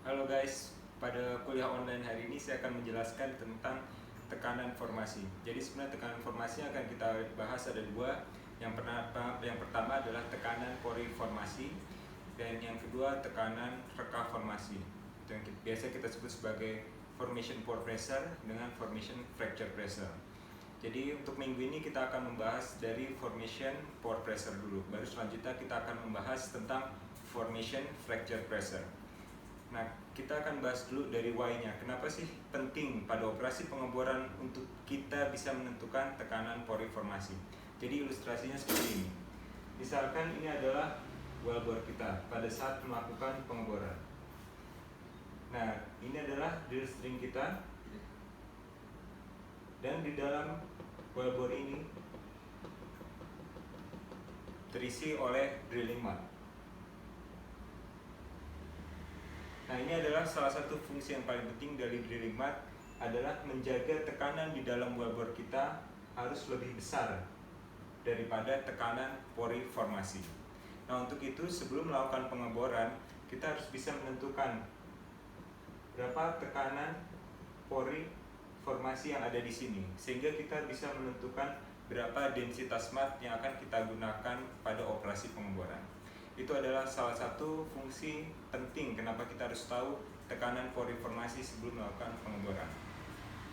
Halo guys, pada kuliah online hari ini saya akan menjelaskan tentang tekanan formasi. Jadi sebenarnya tekanan formasi yang akan kita bahas ada dua. Yang pertama adalah tekanan pori formasi dan yang kedua tekanan reka formasi. Itu yang biasa kita sebut sebagai formation pore pressure dengan formation fracture pressure. Jadi untuk minggu ini kita akan membahas dari formation pore pressure dulu. Baru selanjutnya kita akan membahas tentang formation fracture pressure. Nah, kita akan bahas dulu dari why-nya. Kenapa sih penting pada operasi pengeboran untuk kita bisa menentukan tekanan pori formasi? Jadi ilustrasinya seperti ini. Misalkan ini adalah wellbore kita pada saat melakukan pengeboran. Nah, ini adalah drill string kita. Dan di dalam wellbore ini terisi oleh drilling mud. Nah, ini adalah salah satu fungsi yang paling penting dari drilling mud adalah menjaga tekanan di dalam wellbore kita harus lebih besar daripada tekanan pori formasi. Nah, untuk itu sebelum melakukan pengeboran kita harus bisa menentukan berapa tekanan pori formasi yang ada di sini sehingga kita bisa menentukan berapa densitas mud yang akan kita gunakan pada operasi pengeboran. Itu adalah salah satu fungsi penting kenapa kita harus tahu tekanan pori formasi sebelum melakukan pengeboran.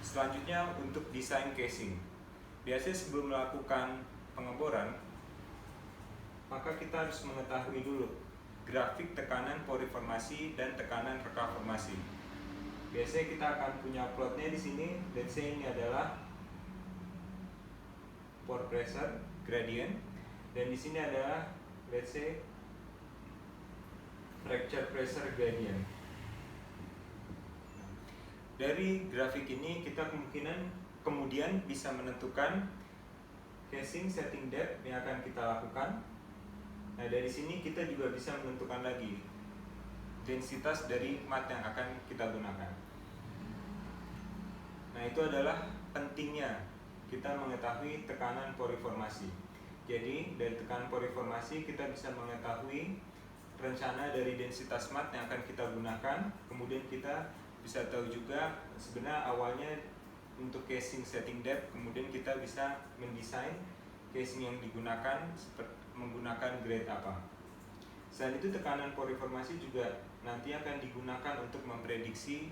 Selanjutnya untuk desain casing. Biasanya sebelum melakukan pengeboran, maka kita harus mengetahui dulu grafik tekanan pori formasi dan tekanan reka formasi. Biasanya kita akan punya plotnya di sini. Let's say ini adalah pore pressure gradient dan di sini adalah let's say fracture pressure gradient. Dari grafik ini kita kemudian bisa menentukan casing setting depth yang akan kita lakukan. Nah, dari sini kita juga bisa menentukan lagi densitas dari mud yang akan kita gunakan. Nah, itu adalah pentingnya kita mengetahui tekanan pori formasi. Jadi dari tekanan pori formasi kita bisa mengetahui rencana dari densitas mud yang akan kita gunakan. Kemudian kita bisa tahu juga sebenarnya awalnya untuk casing setting depth, kemudian kita bisa mendesain casing yang digunakan menggunakan grade apa. Selain itu tekanan pori formasi juga nanti akan digunakan untuk memprediksi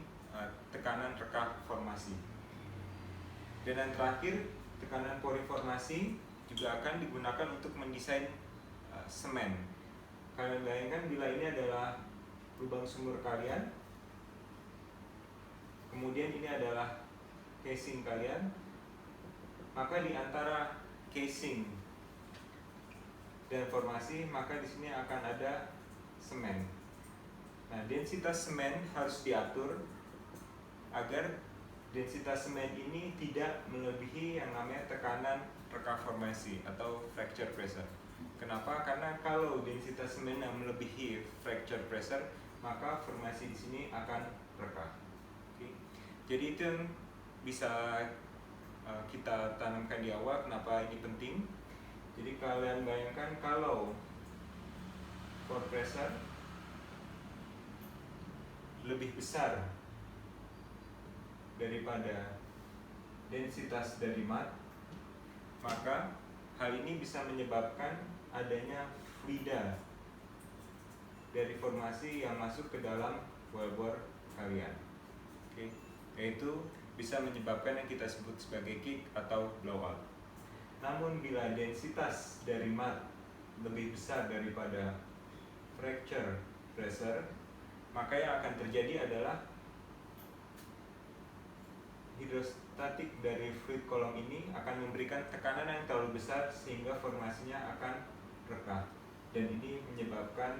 tekanan reka formasi. Dan yang terakhir, tekanan pori formasi juga akan digunakan untuk mendesain semen. Kalian bayangkan bila ini adalah lubang sumur kalian, kemudian ini adalah casing kalian, maka di antara casing dan formasi maka di sini akan ada semen. Nah, densitas semen harus diatur agar densitas semen ini tidak melebihi yang namanya tekanan reka formasi atau fracture pressure. Kenapa? Karena kalau densitas semen yang melebihi fracture pressure, maka formasi di sini akan reka. Oke. Jadi itu yang bisa kita tanamkan di awal. Kenapa ini penting? Jadi kalian bayangkan kalau pore pressure lebih besar daripada densitas dari mud, maka hal ini bisa menyebabkan adanya fluida dari formasi yang masuk ke dalam wellbore kalian. Oke. Yaitu bisa menyebabkan yang kita sebut sebagai kick atau blowout. Namun bila densitas dari mud lebih besar daripada fracture pressure, maka yang akan terjadi adalah hidrostatik dari fluid kolom ini akan memberikan tekanan yang terlalu besar sehingga formasinya akan reka, dan ini menyebabkan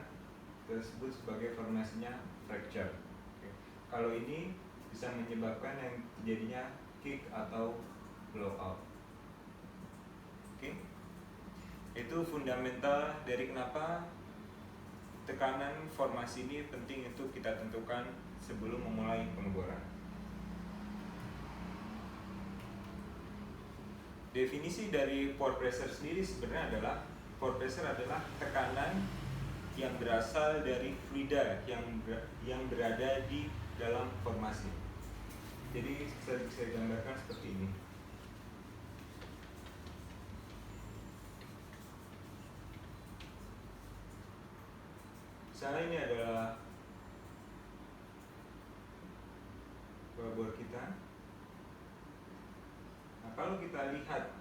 tersebut sebagai formasinya fracture. Oke. Kalau ini bisa menyebabkan yang terjadinya kick atau blowout. Oke. Itu fundamental dari kenapa tekanan formasi ini penting untuk kita tentukan sebelum memulai pengeboran. Definisi dari pore pressure sendiri sebenarnya adalah pore pressure adalah tekanan yang berasal dari fluida yang berada di dalam formasi. Jadi saya bisa gambarkan seperti ini. Misalnya ini adalah wellbore kita. Nah, kalau kita lihat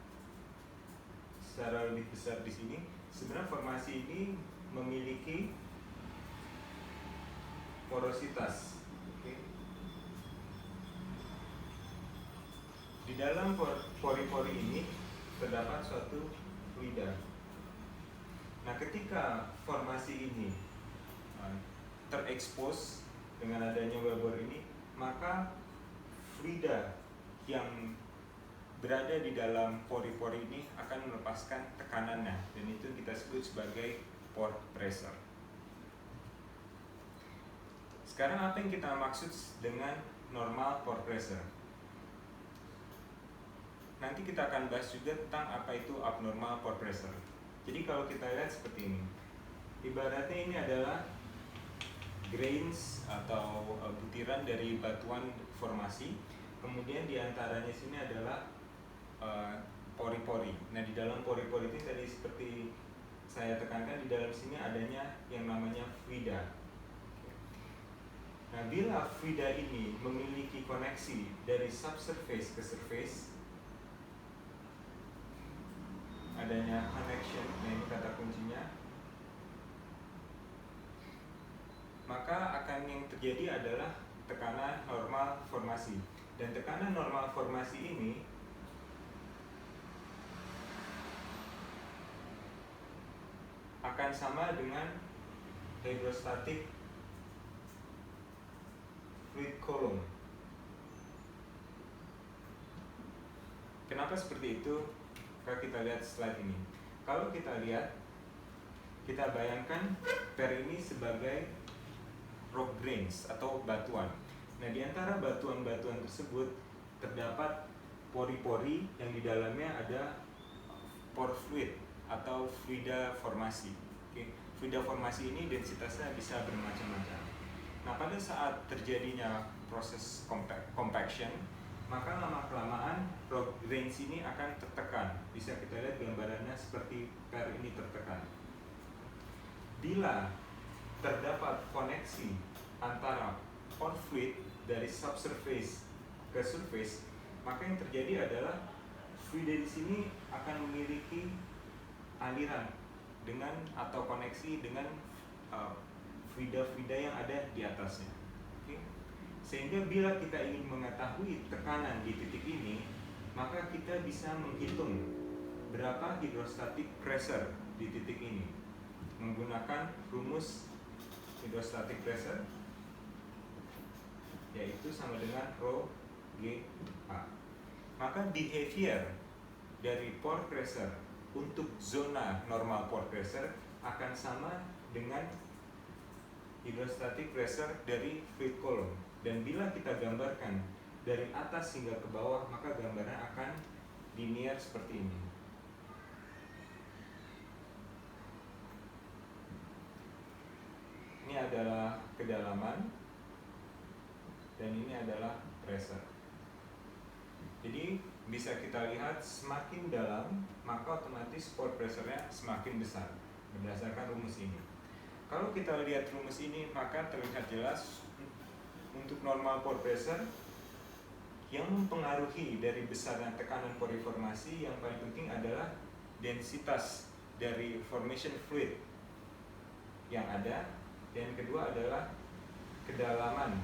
secara lebih besar di sini, sebenarnya formasi ini memiliki porositas. Oke. Di dalam pori-pori ini terdapat suatu fluida. Nah, ketika formasi ini terekspos dengan adanya wellbore ini, maka fluida yang berada di dalam pori-pori ini akan melepaskan tekanannya, dan itu kita sebut sebagai pore pressure. Sekarang apa yang kita maksud dengan normal pore pressure? Nanti kita akan bahas juga tentang apa itu abnormal pore pressure. Jadi kalau kita lihat seperti ini, ibaratnya ini adalah grains atau butiran dari batuan formasi, kemudian diantaranya sini adalah pori-pori. Nah, di dalam pori-pori ini tadi seperti saya tekankan, di dalam sini adanya yang namanya fluida. Nah, bila fluida ini memiliki koneksi dari subsurface ke surface, adanya connection, nah ini kata kuncinya, maka akan yang terjadi adalah tekanan normal formasi. Dan tekanan normal formasi ini akan sama dengan hydrostatic fluid column. Kenapa seperti itu? Kalau kita lihat slide ini, kalau kita lihat, kita bayangkan per ini sebagai rock grains atau batuan. Nah, di antara batuan-batuan tersebut terdapat pori-pori yang di dalamnya ada pore fluid atau fluida formasi. Oke. Fluida formasi ini densitasnya bisa bermacam-macam. Nah, pada saat terjadinya proses compaction, maka lama-kelamaan rock grains ini akan tertekan. Bisa kita lihat gambarannya seperti per ini tertekan. Bila terdapat koneksi antara pore fluid dari subsurface ke surface, maka yang terjadi adalah fluida di sini akan memiliki aliran dengan atau koneksi dengan fluida-fluida yang ada di atasnya. Oke. Sehingga bila kita ingin mengetahui tekanan di titik ini, maka kita bisa menghitung berapa hydrostatic pressure di titik ini menggunakan rumus hydrostatic pressure, yaitu sama dengan rho G A. Maka behavior dari pore pressure untuk zona normal pore pressure akan sama dengan hydrostatic pressure dari fluid column. Dan bila kita gambarkan dari atas hingga ke bawah, maka gambarnya akan linear seperti ini. Ini adalah kedalaman dan ini adalah pressure. Jadi bisa kita lihat semakin dalam maka otomatis pore pressure-nya semakin besar berdasarkan rumus ini. Kalau kita lihat rumus ini, maka terlihat jelas untuk normal pore pressure yang mempengaruhi dari besarnya tekanan pori formasi, yang paling penting adalah densitas dari formation fluid yang ada, dan kedua adalah kedalaman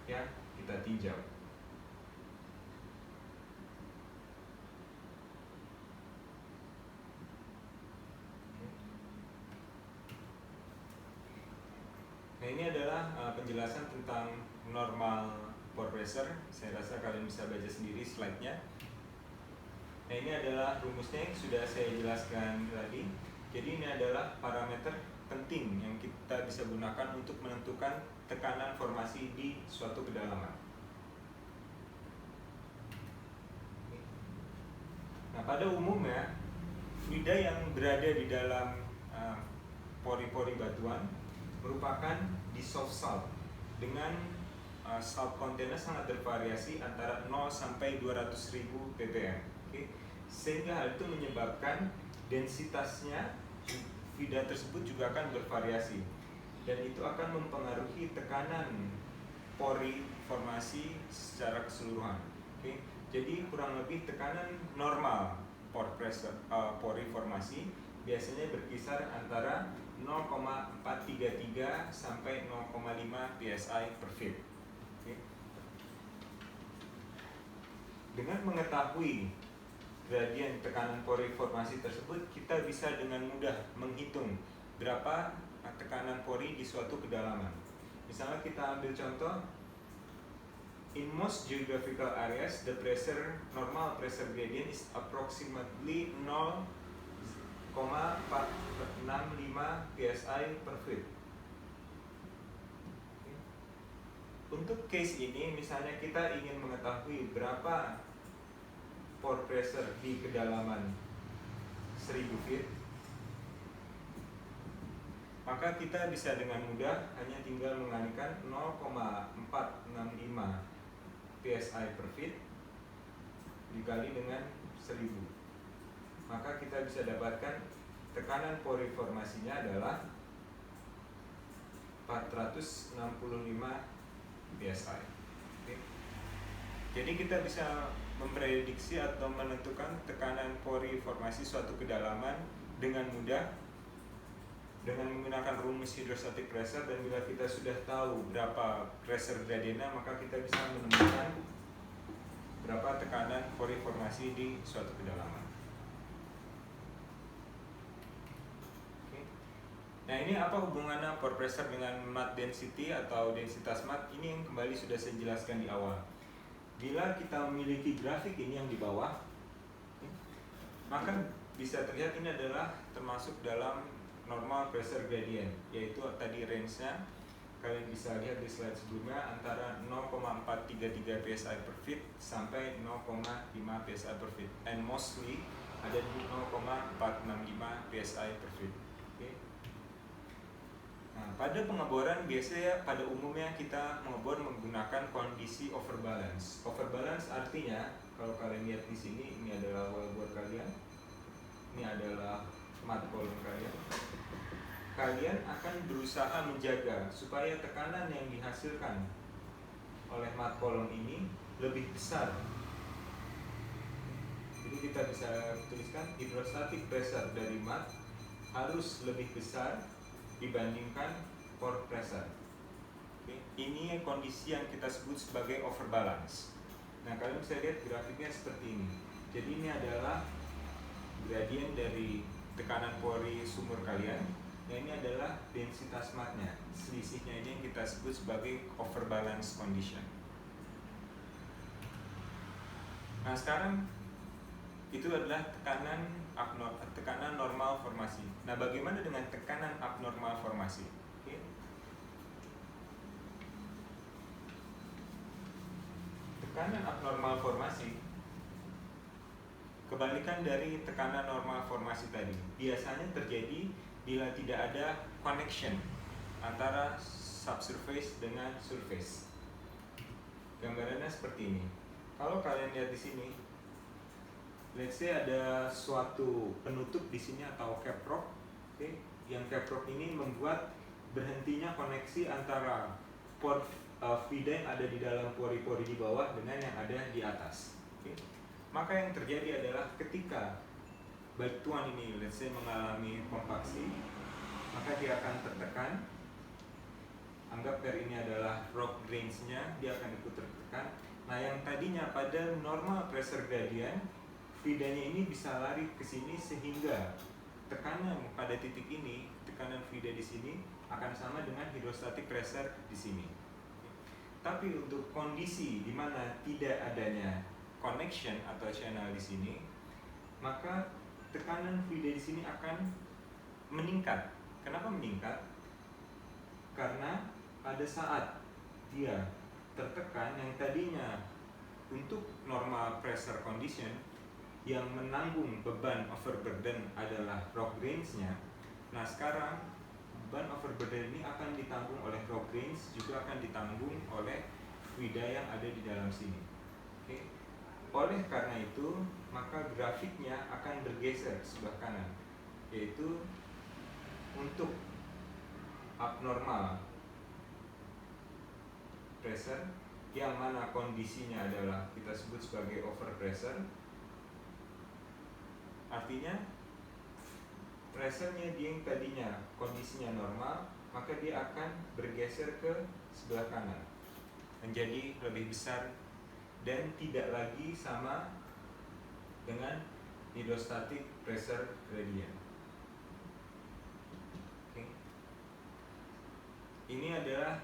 yang kita tinjau. Nah, ini adalah penjelasan tentang normal pore pressure. Saya rasa kalian bisa baca sendiri slide-nya. Nah, ini adalah rumusnya yang sudah saya jelaskan tadi. Jadi ini adalah parameter penting yang kita bisa gunakan untuk menentukan tekanan formasi di suatu kedalaman. Nah, pada umumnya fluida yang berada di dalam pori-pori batuan merupakan dissolved salt dengan salt containnya sangat bervariasi antara 0 sampai 200.000 ppm. Sehingga hal itu menyebabkan densitasnya fida tersebut juga akan bervariasi, dan itu akan mempengaruhi tekanan pori formasi secara keseluruhan. Jadi kurang lebih tekanan normal pori formasi biasanya berkisar antara 0,433 sampai 0,5 psi per feet. Dengan mengetahui gradien tekanan pori formasi tersebut, kita bisa dengan mudah menghitung berapa tekanan pori di suatu kedalaman. Misalnya kita ambil contoh, in most geographical areas, the normal pressure gradient is approximately 0,465 psi per feet. Untuk case ini, misalnya kita ingin mengetahui berapa pore pressure di kedalaman 1000 feet, maka kita bisa dengan mudah hanya tinggal mengalihkan 0,465 psi per feet dikali dengan 1000, maka kita bisa dapatkan tekanan pori formasinya adalah 465 psi. Jadi kita bisa memprediksi atau menentukan tekanan pori formasi suatu kedalaman dengan mudah dengan menggunakan rumus hydrostatic pressure. Dan bila kita sudah tahu berapa pressure gradiennya, maka kita bisa menemukan berapa tekanan pori formasi di suatu kedalaman. Nah, ini apa hubungannya pore pressure dengan matte density atau densitas matte? Ini yang kembali sudah saya jelaskan di awal. Bila kita memiliki grafik ini yang di bawah, maka bisa terlihat ini adalah termasuk dalam normal pressure gradient, yaitu tadi range-nya kalian bisa lihat di slide sebelumnya antara 0,433 psi per feet sampai 0,5 psi per feet, and mostly ada di 0,465 psi per feet. Nah, pada pengeboran biasanya pada umumnya kita mengebor menggunakan kondisi overbalance. Overbalance artinya kalau kalian lihat di sini, ini adalah wellbore kalian, ini adalah mud column kalian. Kalian akan berusaha menjaga supaya tekanan yang dihasilkan oleh mud column ini lebih besar. Jadi kita bisa tuliskan hydrostatic pressure dari mud harus lebih besar dibandingkan pore pressure. Ini kondisi yang kita sebut sebagai overbalance. Nah, kalian bisa lihat grafiknya seperti ini. Jadi ini adalah gradien dari tekanan pori sumur kalian. Nah, ini adalah densitas matnya. Selisihnya ini yang kita sebut sebagai overbalance condition. Nah, sekarang itu adalah tekanan normal formasi. Nah, bagaimana dengan tekanan abnormal formasi? Tekanan abnormal formasi kebalikan dari tekanan normal formasi tadi. Biasanya terjadi bila tidak ada connection antara subsurface dengan surface. Gambarannya seperti ini. Kalau kalian lihat di sini, let's say ada suatu penutup di sini atau cap rock, yang cap rock ini membuat berhentinya koneksi antara pore fida yang ada di dalam pori-pori di bawah dengan yang ada di atas. Maka yang terjadi adalah ketika batuan ini let's say mengalami kompaksi, maka dia akan tertekan. Anggap ini adalah rock grains-nya, dia akan ikut tertekan. Nah, yang tadinya pada normal pressure gradient, fidanya ini bisa lari ke sini sehingga tekanan pada titik ini, tekanan fida di sini akan sama dengan hydrostatic pressure di sini. Tapi untuk kondisi di mana tidak adanya connection atau channel di sini, maka tekanan fida di sini akan meningkat. Kenapa meningkat? Karena pada saat dia tertekan, yang tadinya untuk normal pressure condition yang menanggung beban overburden adalah rock grains-nya. Nah, sekarang beban overburden ini akan ditanggung oleh rock grains, juga akan ditanggung oleh fluida yang ada di dalam sini. Oke. Oleh karena itu, maka grafiknya akan bergeser ke sebelah kanan, yaitu untuk abnormal pressure, yang mana kondisinya adalah kita sebut sebagai overpressure. Artinya pressure-nya dia yang tadinya kondisinya normal, maka dia akan bergeser ke sebelah kanan, menjadi lebih besar dan tidak lagi sama dengan hydrostatic pressure gradient. Oke. Ini adalah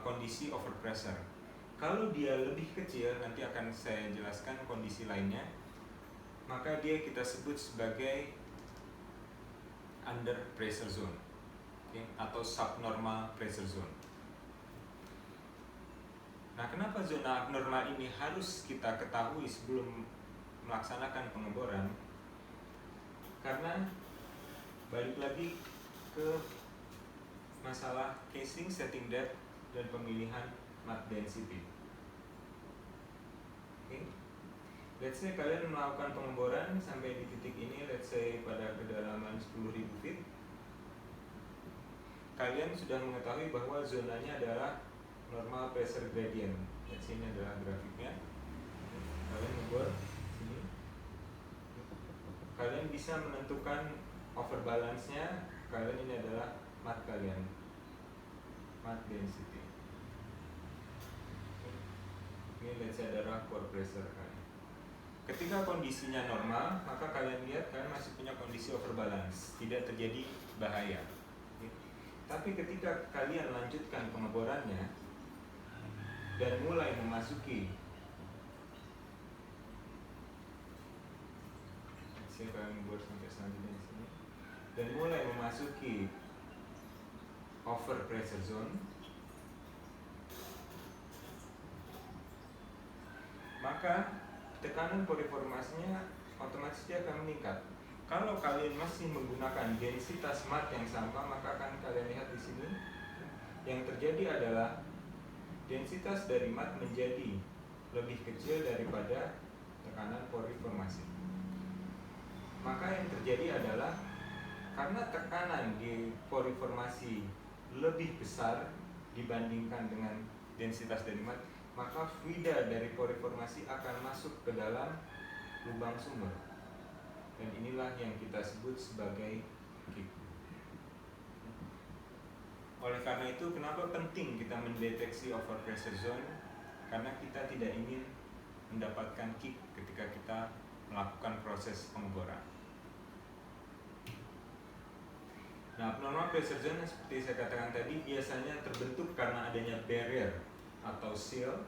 kondisi overpressure. Kalau dia lebih kecil, nanti akan saya jelaskan kondisi lainnya, maka dia kita sebut sebagai under pressure zone, okay, atau subnormal pressure zone. Nah, kenapa zona abnormal ini harus kita ketahui sebelum melaksanakan pengeboran? Karena balik lagi ke masalah casing, setting depth, dan pemilihan mud density. Okay. Let's say kalian melakukan pengeboran sampai di titik ini, let's say pada kedalaman 10.000 feet. Kalian sudah mengetahui bahwa zonanya adalah normal pressure gradient. Let's say ini adalah grafiknya. Kalian ngebor sini. Kalian bisa menentukan overbalance-nya. Kalian ini adalah mud kalian, mud density. Ini let's say adalah core pressure kalian. Ketika kondisinya normal, maka kalian lihat kalian masih punya kondisi overbalance, tidak terjadi bahaya. Tapi ketika kalian lanjutkan pengeborannya dan mulai memasuki, saya kalian ngebor sampai selanjutnya di sini, dan mulai memasuki over pressure zone, maka tekanan poriformasinya otomatis dia akan meningkat. Kalau kalian masih menggunakan densitas mud yang sama, maka akan kalian lihat di sini yang terjadi adalah densitas dari mud menjadi lebih kecil daripada tekanan poriformasi. Maka yang terjadi adalah karena tekanan di poriformasi lebih besar dibandingkan dengan densitas dari mud, maka fluida dari poriformasi akan masuk ke dalam lubang sumur, dan inilah yang kita sebut sebagai kick. Oleh karena itu, kenapa penting kita mendeteksi overpressure zone? Karena kita tidak ingin mendapatkan kick ketika kita melakukan proses pengeboran. Nah, abnormal pressure zone seperti saya katakan tadi biasanya terbentuk karena adanya barrier atau seal,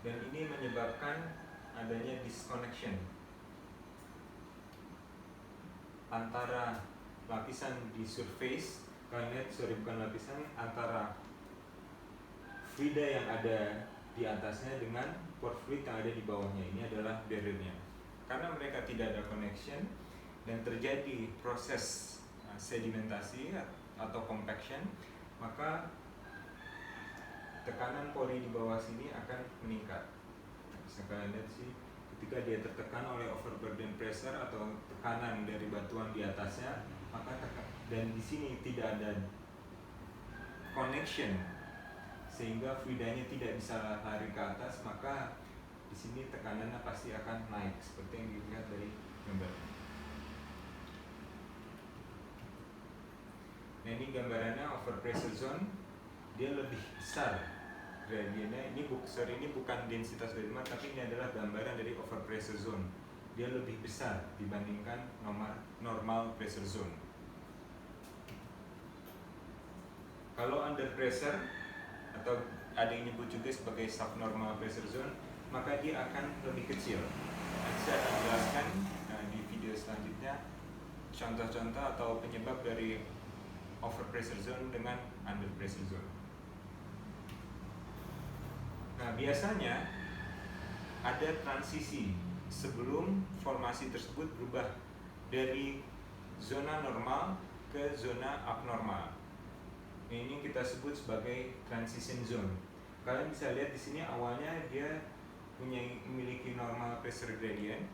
dan ini menyebabkan adanya disconnection antara lapisan di surface, kalian lihat, bukan lapisan, antara fluida yang ada di atasnya dengan pore fluid yang ada di bawahnya. Ini adalah barriernya. Karena mereka tidak ada connection dan terjadi proses sedimentasi atau compaction, maka tekanan pori di bawah sini akan meningkat. Bisa kalian lihat sih, ketika dia tertekan oleh overburden pressure atau tekanan dari batuan di atasnya, maka dan di sini tidak ada connection sehingga fluidanya tidak bisa lari ke atas, maka di sini tekanannya pasti akan naik seperti yang dilihat dari gambar. Nah, ini gambarannya overpressure zone, dia lebih besar gradiennya. Ini bukan densitas dari mud, tapi ini adalah gambaran dari overpressure zone. Dia lebih besar dibandingkan normal pressure zone. Kalau under pressure atau ada yang nyebut juga sebagai subnormal pressure zone, maka dia akan lebih kecil. Nanti saya akan jelaskan di video selanjutnya contoh-contoh atau penyebab dari overpressure zone dengan under pressure zone. Nah, biasanya ada transisi sebelum formasi tersebut berubah dari zona normal ke zona abnormal. Nah, ini kita sebut sebagai transition zone. Kalian bisa lihat di sini awalnya dia memiliki normal pressure gradient,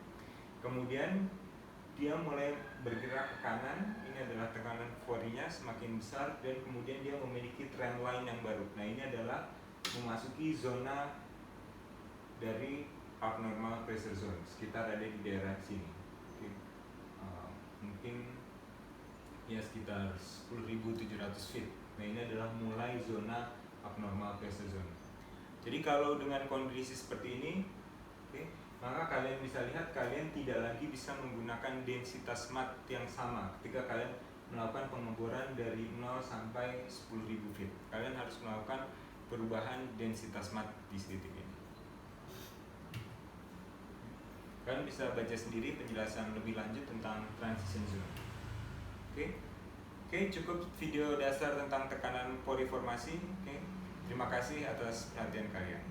kemudian dia mulai bergerak ke kanan. Ini adalah tekanan Fourier semakin besar, dan kemudian dia memiliki trend line yang baru. Nah, ini adalah memasuki zona dari abnormal pressure zone, sekitar ada di daerah sini. Oke. Mungkin ya sekitar 10.700 feet. Nah, ini adalah mulai zona abnormal pressure zone. Jadi kalau dengan kondisi seperti ini, maka kalian bisa lihat kalian tidak lagi bisa menggunakan densitas mat yang sama ketika kalian melakukan pengeboran dari 0 sampai 10.000 feet. Kalian harus melakukan perubahan densitas mat di titik ini. Kalian bisa baca sendiri penjelasan lebih lanjut tentang transition zone. Oke, cukup video dasar tentang tekanan poriformasi. Terima kasih atas perhatian kalian.